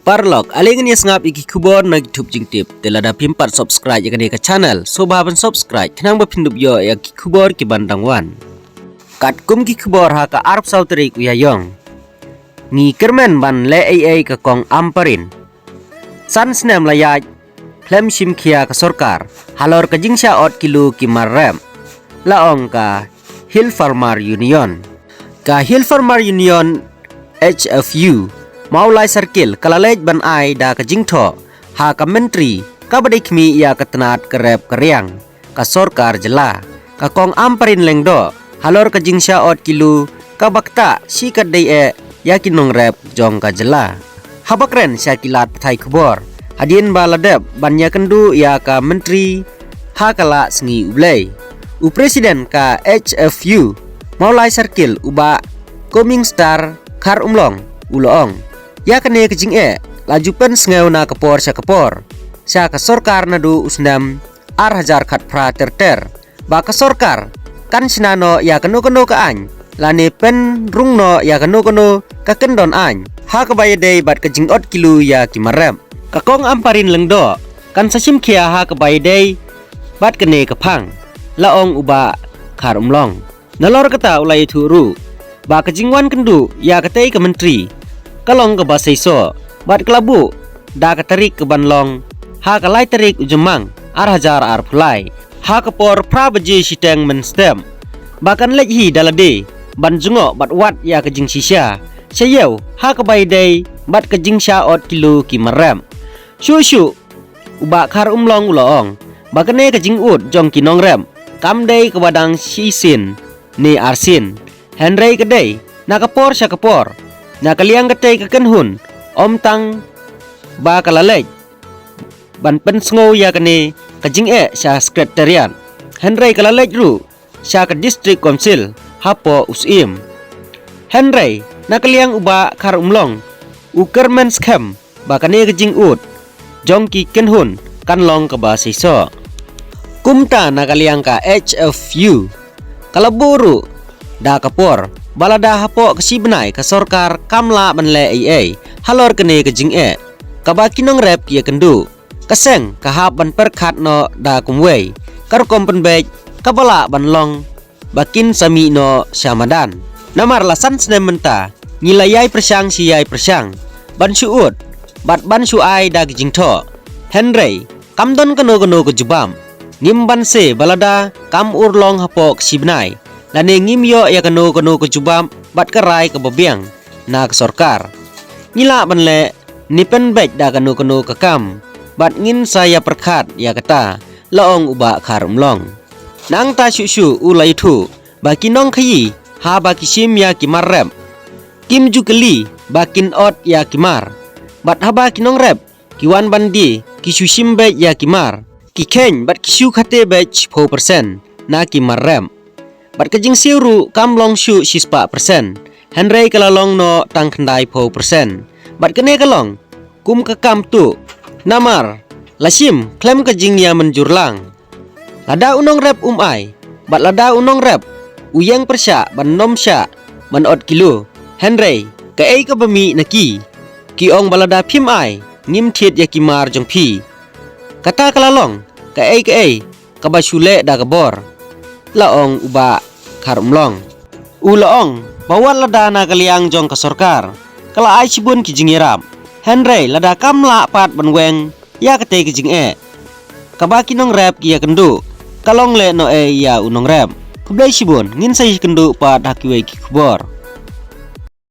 Parlok, aling niya ngap iki kubor na YouTube jing tip. Telada pimpat subscribe yakan ke channel. So bahaban subscribe. Kenang bapindup yo ya ki kubor ki bandang wan. Kat kum ki kubor ha ka Arab Saudi ku yayong. Ngi kermen ban le ai ka kong amparin. San snem layaj. Klem shim kia ka sorkar. Halor ka jingsha ot kilu ki marrem. Laong ka Hill Farmer Union. Ka Hill Farmer Union HFU. Maulai Circle kalalej ban ai da ka jingtho ha ka menteri ka badikmi ya ka tenat kerep keryang ka sorkar jela ka kong amparin lengdo halor ka jingsha ot kilu ka bakta si ka dei ya kinong rep jong ka jela habakren syakilat pathai kubor hadien baladep banya kendu ya ka menteri ha kala sengi ublei u presiden ka HFU Maulai Circle uba coming star kar umlong uloong ya kene kejing laju pen sengau na kepor sya ka sorkar nadu usndam ar hajar khat pra ter ba ka sorkar kan sinano ya keno ka any lane pen rungno ya keno ka kendon any ha ka bayade bat kejing ot kilu ya kimarem ka kong amparin lengdo kan sasim kia ha ka bayade bat kene ka phang laong uba khar umlong nalor kata ulai thuru ba kejing wan kendu ya katei ka menteri kalong ke basaiso bat kelabu da katarik ke banlong ha kalai tarik ujemang ar hajar ar pulai ha kapor pra baje siteng menstem bahkan lehi dalade ban jungo bat wat ya kejing sisya sayau ha ka baidai bat kejing sya ot kilo ki marem shu uba khar umlong uloong bakane kejing ut jong kinong rem kam dei ke badang sisin ni arsin henry kedai na kapor sya kapor na kaliang katay kakenhun om tang ba kalalej ban pensngo ya kane kajing sya sekretariat henry kalalej ru sya ka district council hapo usim henry na kaliang uba khar umlong ukermen scam ba kane kajing ut jongki kenhun kanlong ka ba siso kumta na kaliang ka HFU kalaburu da kapor balada hapo kasibnai ka sorkar kamla banle halor kene kejing kabakinong rep ya kendu kaseng kahap ban perkhat no da kumwei kar kompen bej kabala banlong bakin sami no syamadan namar lasan snementa ngilayai persang siyai persang ban suut bat ban suai da kejing tho henry kamdon keno ke jubam nimban se balada kam urlong hapo kasibnai lane ngimyo ya keno ke jubam bat kerai ke bebiang na ke sorkar ngila banle nipen bej da keno ke kam bat ngin saya perkhat ya kata laong uba khar umlong nang ta shu ulai thu bakinong khayi ha bakisim ya kimarrem kim jukeli bakin ot ya kimar bat haba kinong rep kiwan bandi kisusim bej ya kimar kikhen bat kisu khate bej 4% na kimarrem bat kejing siru kam long shu 6% henry kalalong no tang khandai 4% bat kene kalong kum ka kam tu namar lasim klem kejing ya menjurlang lada unong rep ai bat lada unong rep uyang persya ban nom sya ban ot kilo henry ka ka bami naki ki ong balada phim ai ngim thiet ya kimar jong phi kata kalalong ka ka basule da kabor laong uba khar umlong uloong bawan lada na kaliang jong ka sorkar kala ai sibun ki jingiram henry lada kamla pat banweng ya kate ki jing kabakinong rep ki ya kendu kalong le no ya unong rep kublai sibun ngin sai kendu pat hakiwe ki kubor